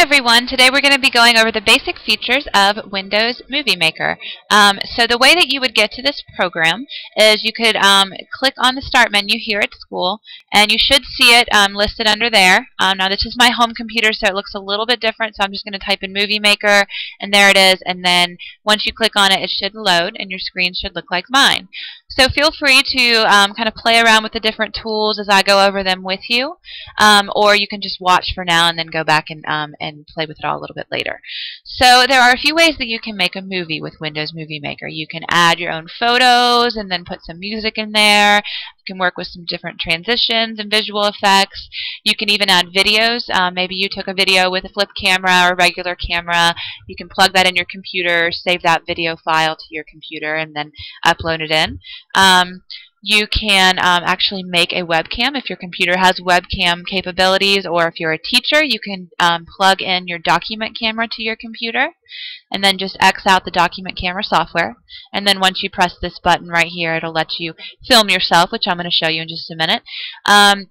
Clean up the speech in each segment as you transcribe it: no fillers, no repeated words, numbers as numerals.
everyone. Today we're going to be going over the basic features of Windows Movie Maker. So the way that you would get to this program is you could click on the Start menu here at school, and you should see it listed under there. Now this is my home computer, so it looks a little bit different, so I'm just going to type in Movie Maker, and there it is, and then once you click on it, it should load, and your screen should look like mine. So feel free to kind of play around with the different tools as I go over them with you, or you can just watch for now and then go back and play with it all a little bit later. So there are a few ways that you can make a movie with Windows Movie Maker. You can add your own photos and then put some music in there. You can work with some different transitions and visual effects. You can even add videos. Maybe you took a video with a flip camera or a regular camera. You can plug that in your computer, save that video file to your computer, and then upload it in. You can actually make a webcam if your computer has webcam capabilities, or if you're a teacher, you can plug in your document camera to your computer and then just X out the document camera software. And then once you press this button right here, it'll let you film yourself, which I'm going to show you in just a minute.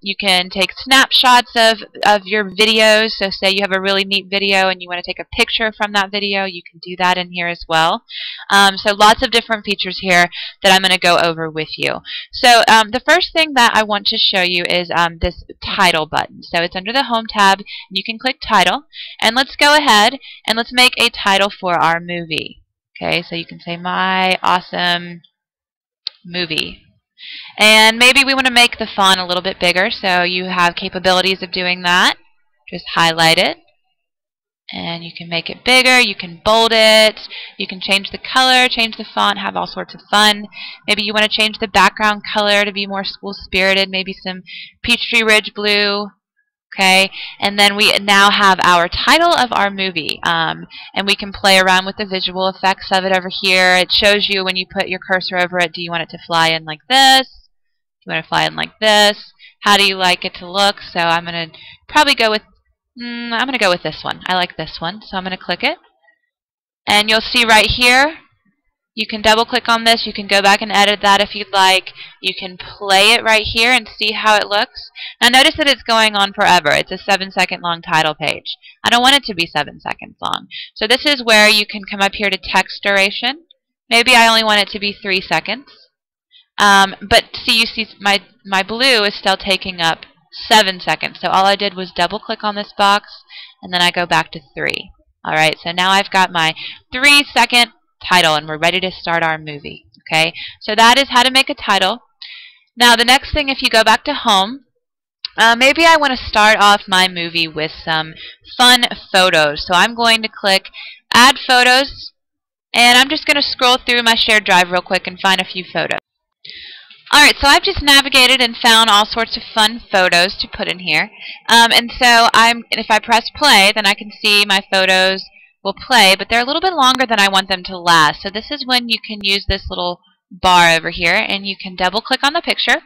You can take snapshots of your videos. So say you have a really neat video and you want to take a picture from that video, you can do that in here as well. So lots of different features here that I'm going to go over with you. So the first thing that I want to show you is this title button. So it's under the Home tab. You can click Title, and let's go ahead and let's make a title for our movie. Okay, so you can say My Awesome Movie. And maybe we want to make the font a little bit bigger, so you have capabilities of doing that. Just highlight it, and you can make it bigger, you can bold it, you can change the color, change the font, have all sorts of fun. Maybe you want to change the background color to be more school-spirited, maybe some Peachtree Ridge blue. Okay, and then we now have our title of our movie, and we can play around with the visual effects of it over here. It shows you when you put your cursor over it, do you want it to fly in like this? Do you want it to fly in like this? How do you like it to look? So I'm going to probably go with this one. I like this one, so I'm going to click it. And you'll see right here, you can double click on this. You can go back and edit that if you'd like. You can play it right here and see how it looks. Now notice that it's going on forever. It's a 7-second long title page. I don't want it to be 7 seconds long. So this is where you can come up here to text duration. Maybe I only want it to be 3 seconds. But see, you see my blue is still taking up 7 seconds. So all I did was double click on this box, and then I go back to 3. Alright, so now I've got my 3-second title, and we're ready to start our movie. Okay, so that is how to make a title. Now the next thing, if you go back to Home, maybe I want to start off my movie with some fun photos. So I'm going to click Add Photos, and I'm just going to scroll through my shared drive real quick and find a few photos. Alright, so I've just navigated and found all sorts of fun photos to put in here. And so if I press play, then I can see my photos will play, but they're a little bit longer than I want them to last. So this is when you can use this little bar over here, and you can double click on the picture.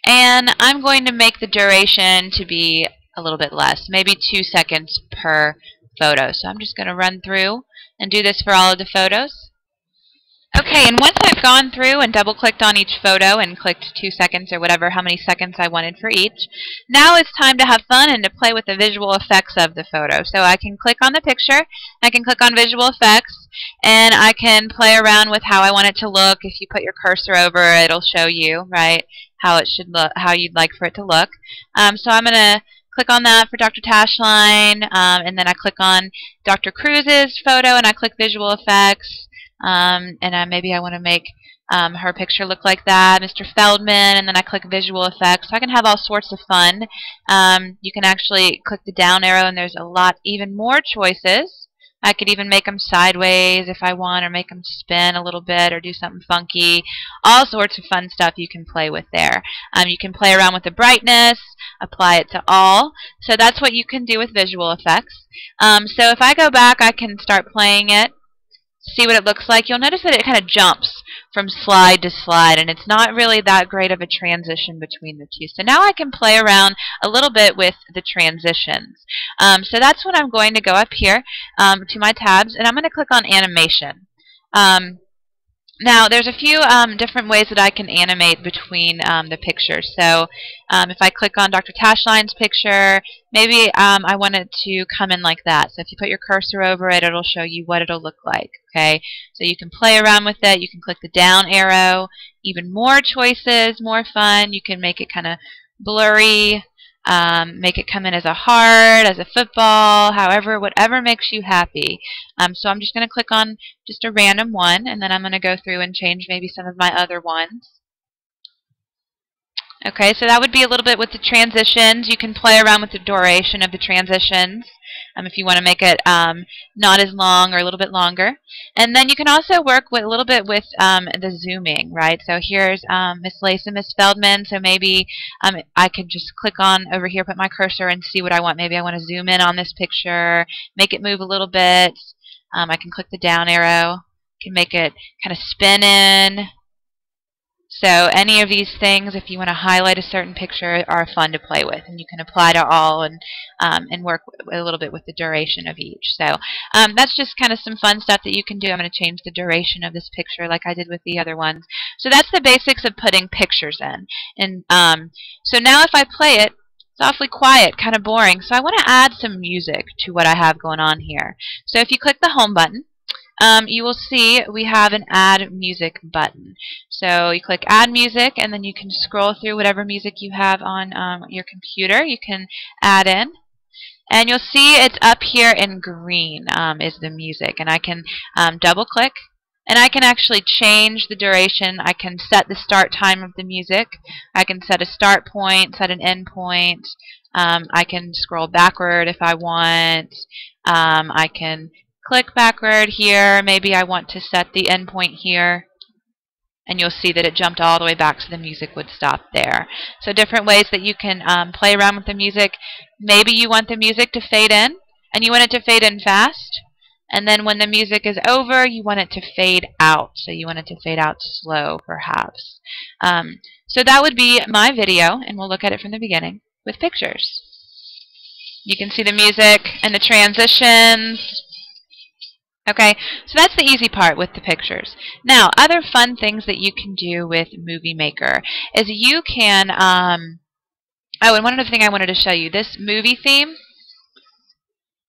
And I'm going to make the duration to be a little bit less, maybe 2 seconds per photo. So I'm just going to run through and do this for all of the photos. Okay, and once I've gone through and double-clicked on each photo and clicked 2 seconds or whatever, how many seconds I wanted for each, now it's time to have fun and to play with the visual effects of the photo. So I can click on the picture, I can click on visual effects, and I can play around with how I want it to look. If you put your cursor over it, it'll show you, right, how it should look, how you'd like for it to look. So I'm going to click on that for Dr. Tashline, and then I click on Dr. Cruz's photo, and I click visual effects. Maybe I want to make her picture look like that, Mr. Feldman, and then I click visual effects. So I can have all sorts of fun. You can actually click the down arrow, and there's a lot, even more choices. I could even make them sideways if I want, or make them spin a little bit, or do something funky. All sorts of fun stuff you can play with there. You can play around with the brightness, apply it to all. So that's what you can do with visual effects. So if I go back, I can start playing it. See what it looks like. You'll notice that it kind of jumps from slide to slide, and it's not really that great of a transition between the two. So now I can play around a little bit with the transitions. So that's when I'm going to go up here to my tabs, and I'm going to click on Animation. Now, there's a few different ways that I can animate between the pictures. So if I click on Dr. Tashline's picture, maybe I want it to come in like that. So if you put your cursor over it, it'll show you what it'll look like. Okay, so you can play around with it. You can click the down arrow. Even more choices, more fun. You can make it kind of blurry. Make it come in as a heart, as a football, however, whatever makes you happy. So I'm just going to click on just a random one, and then I'm going to go through and change maybe some of my other ones. Okay, so that would be a little bit with the transitions. You can play around with the duration of the transitions if you want to make it not as long or a little bit longer. And then you can also work with a little bit with the zooming, right? So here's Miss Lace and Miss Feldman. So maybe I could just click on over here, put my cursor, and see what I want. Maybe I want to zoom in on this picture, make it move a little bit. I can click the down arrow, can make it kind of spin in. So any of these things, if you want to highlight a certain picture, are fun to play with, and you can apply to all and work a little bit with the duration of each. So that's just kind of some fun stuff that you can do. I'm going to change the duration of this picture like I did with the other ones. So that's the basics of putting pictures in. And so now if I play it, it's awfully quiet, kind of boring. So I want to add some music to what I have going on here. So if you click the home button, you will see we have an Add Music button. So you click Add Music, and then you can scroll through whatever music you have on your computer. You can add in, and you'll see it's up here in green is the music. And I can double click, and I can actually change the duration. I can set the start time of the music. I can set a start point, set an end point. I can scroll backward if I want. I can click backward here. Maybe I want to set the end point here, and you'll see that it jumped all the way back so the music would stop there. So different ways that you can play around with the music. Maybe you want the music to fade in, and you want it to fade in fast. And then when the music is over, you want it to fade out. So you want it to fade out slow, perhaps. So that would be my video, and we'll look at it from the beginning with pictures. You can see the music and the transitions. Okay, so that's the easy part with the pictures. Now, other fun things that you can do with MovieMaker is you can, oh, and one other thing I wanted to show you, this movie theme,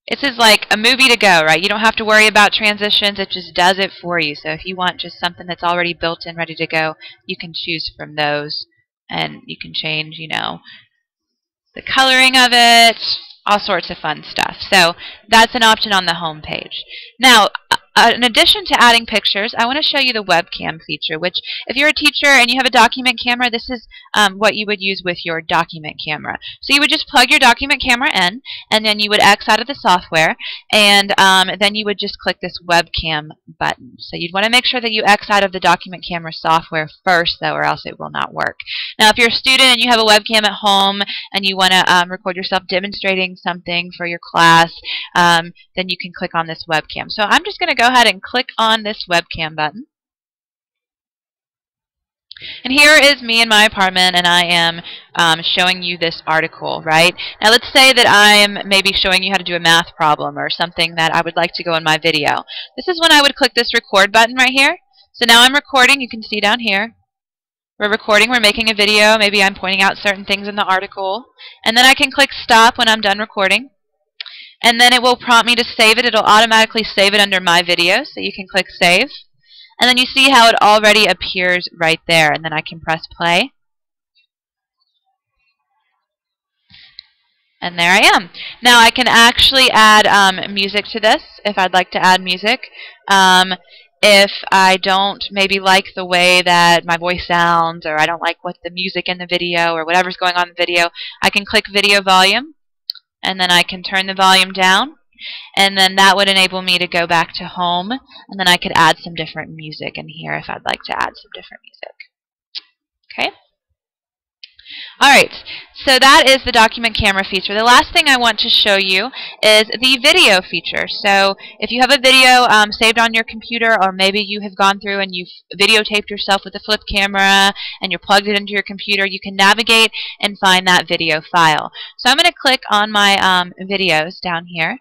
it says like a movie to go, right? You don't have to worry about transitions, it just does it for you. So if you want just something that's already built in, ready to go, you can choose from those, and you can change, you know, the coloring of it, all sorts of fun stuff. So that's an option on the home page. Now, in addition to adding pictures, I want to show you the webcam feature, which if you're a teacher and you have a document camera, this is what you would use with your document camera. So you would just plug your document camera in, and then you would X out of the software, and then you would just click this webcam button. So you'd want to make sure that you X out of the document camera software first, though, or else it will not work. Now, if you're a student and you have a webcam at home and you want to record yourself demonstrating something for your class, then you can click on this webcam. So I'm just going to go ahead and click on this webcam button. And here is me in my apartment, and I am showing you this article, right? Now let's say that I am maybe showing you how to do a math problem or something that I would like to go in my video. This is when I would click this record button right here. So now I'm recording. You can see down here. We're recording, we're making a video, maybe I'm pointing out certain things in the article, and then I can click stop when I'm done recording, and then it will prompt me to save it. It'll automatically save it under my video, so you can click save, and then you see how it already appears right there, and then I can press play, and there I am. Now I can actually add music to this if I'd like to add music. If I don't maybe like the way that my voice sounds, or I don't like what the music in the video or whatever's going on in the video, I can click video volume, and then I can turn the volume down, and then that would enable me to go back to home, and then I could add some different music in here if I'd like to add some different music. Okay? Alright, so that is the document camera feature. The last thing I want to show you is the video feature. So if you have a video saved on your computer, or maybe you have gone through and you've videotaped yourself with a flip camera and you're plugged it into your computer, you can navigate and find that video file. So I'm going to click on my videos down here,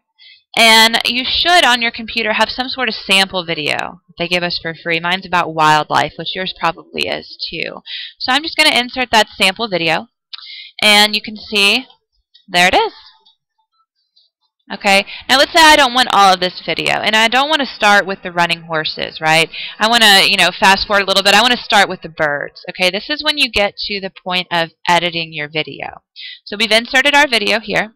And you should, on your computer, have some sort of sample video they give us for free. Mine's about wildlife, which yours probably is too. So I'm just going to insert that sample video, and you can see there it is. Okay, now let's say I don't want all of this video, and I don't want to start with the running horses, right? I want to, fast forward a little bit. I want to start with the birds. Okay, this is when you get to the point of editing your video. So we've inserted our video here,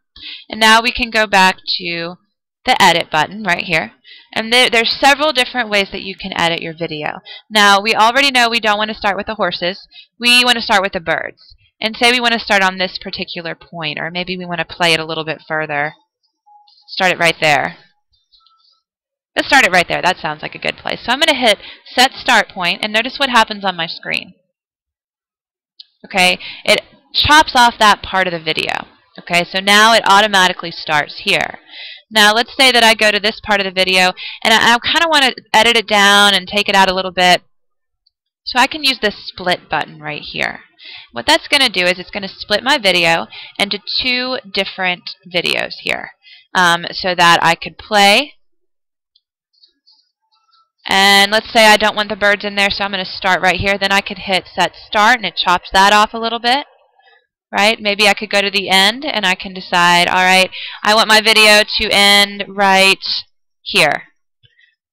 and now we can go back to the edit button right here. And there's several different ways that you can edit your video. Now, we already know we don't want to start with the horses. We want to start with the birds. And say we want to start on this particular point, or maybe we want to play it a little bit further. Start it right there. Let's start it right there. That sounds like a good place. So I'm going to hit Set Start Point, and notice what happens on my screen. Okay, it chops off that part of the video. Okay, so now it automatically starts here. Now let's say that I go to this part of the video, and I kind of want to edit it down and take it out a little bit. So I can use this split button right here. What that's going to do is it's going to split my video into two different videos here. So that I could play. And let's say I don't want the birds in there, so I'm going to start right here. Then I could hit Set Start, and it chops that off a little bit. Right? Maybe I could go to the end, and I can decide, all right, I want my video to end right here.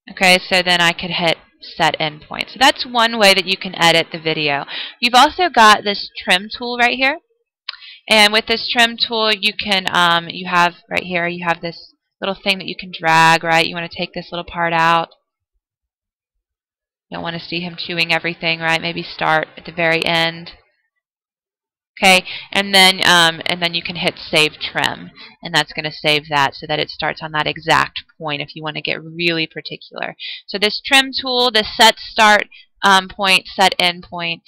Okay, so then I could hit Set Endpoint. So that's one way that you can edit the video. You've also got this trim tool right here. And with this trim tool, you can, you have right here, you have this little thing that you can drag, right? You want to take this little part out. You don't want to see him chewing everything, right? Maybe start at the very end. Okay, and then you can hit Save Trim, and that's going to save that so that it starts on that exact point if you want to get really particular. So this trim tool, this Set Start point, Set End point,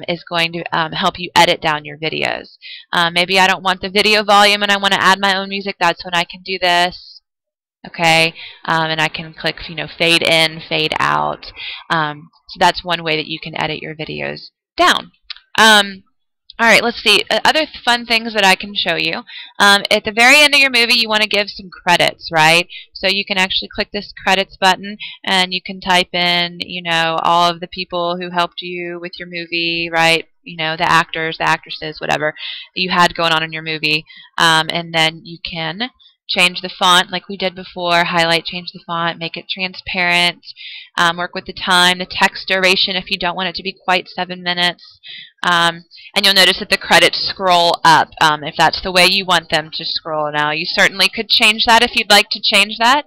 is going to help you edit down your videos. Maybe I don't want the video volume and I want to add my own music. That's when I can do this. Okay, and I can click, fade in, fade out. So that's one way that you can edit your videos down. All right, let's see. Other fun things that I can show you. At the very end of your movie, you want to give some credits, right? So you can actually click this credits button, and you can type in, all of the people who helped you with your movie, right? The actors, the actresses, whatever you had going on in your movie. And then you can change the font like we did before, highlight, change the font, make it transparent, work with the time, the text duration if you don't want it to be quite 7 minutes. And you'll notice that the credits scroll up if that's the way you want them to scroll. Now, you certainly could change that if you'd like to change that.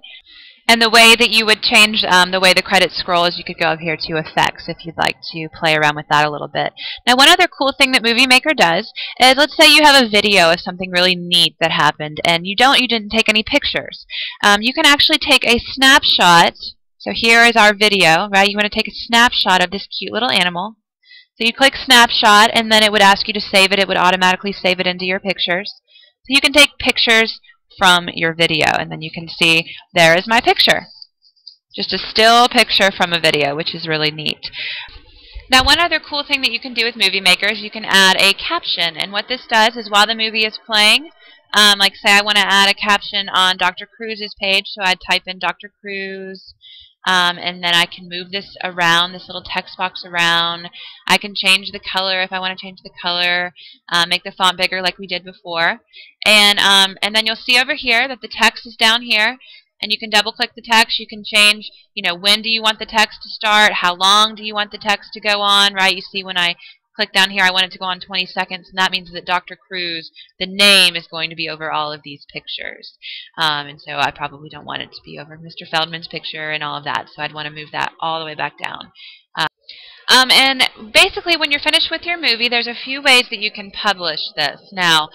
And the way that you would change the way the credits scroll is you could go up here to Effects if you'd like to play around with that a little bit. Now, one other cool thing that MovieMaker does is, let's say you have a video of something really neat that happened, and you didn't take any pictures. You can actually take a snapshot. So here is our video, right? You want to take a snapshot of this cute little animal. So you click Snapshot, and then it would ask you to save it. It would automatically save it into your pictures. So you can take pictures from your video, and then you can see there is my picture. Just a still picture from a video, which is really neat. Now, one other cool thing that you can do with MovieMaker is you can add a caption, and what this does is while the movie is playing, like say I want to add a caption on Dr. Cruz's page, so I'd type in Dr. Cruz, and then I can move this around, this little text box around. I can change the color if I want to change the color, make the font bigger like we did before. And then you'll see over here that the text is down here, and you can double click the text. You can change, when do you want the text to start, how long do you want the text to go on, right? You see when I click down here, I want it to go on 20 seconds, and that means that Dr. Cruz, the name, is going to be over all of these pictures. And so I probably don't want it to be over Mr. Feldman's picture and all of that, so I'd want to move that all the way back down. And basically, when you're finished with your movie, there's a few ways that you can publish this. Now,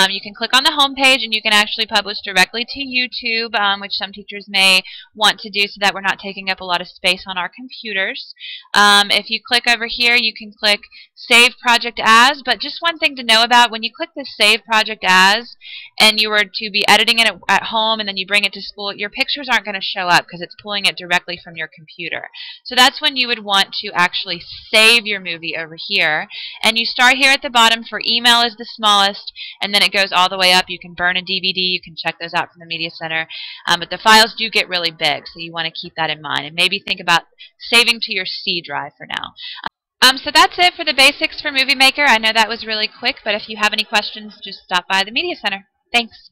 you can click on the home page, and you can actually publish directly to YouTube, which some teachers may want to do so that we're not taking up a lot of space on our computers. If you click over here, you can click Save Project As, but just one thing to know about, when you click the Save Project As, and you were to be editing it at home, and then you bring it to school, your pictures aren't going to show up because it's pulling it directly from your computer. So that's when you would want to actually save your movie over here. And you start here at the bottom for email is the smallest, and then it goes all the way up. You can burn a DVD. You can check those out from the Media Center. But the files do get really big, so you want to keep that in mind. And maybe think about saving to your C drive for now. So that's it for the basics for MovieMaker. I know that was really quick, but if you have any questions, just stop by the Media Center. Thanks.